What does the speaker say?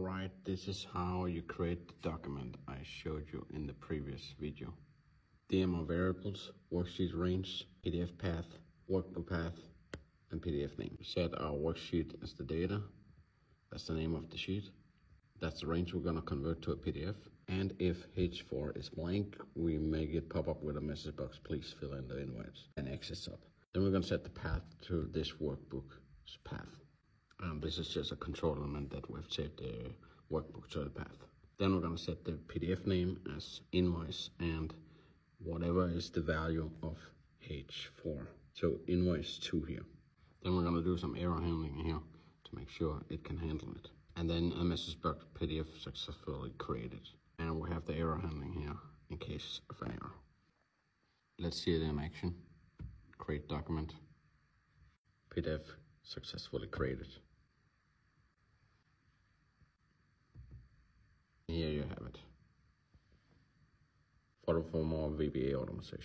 Right, this is how you create the document I showed you in the previous video. DMR variables, worksheet range, PDF path, workbook path, and PDF name. Set our worksheet as the data. That's the name of the sheet. That's the range we're gonna convert to a PDF. And if H4 is blank, we make it pop up with a message box. Please fill in the invites and X up. Then we're gonna set the path to this workbook's path. This is just a control element that we've set the workbook to the path. Then we're gonna set the PDF name as invoice and whatever is the value of H4. So invoice 2 here. Then we're gonna do some error handling here to make sure it can handle it. And then a message box PDF successfully created. And we have the error handling here in case of an error. Let's see it in action. Create document. PDF successfully created. Here you have it. Follow for more VBA automation.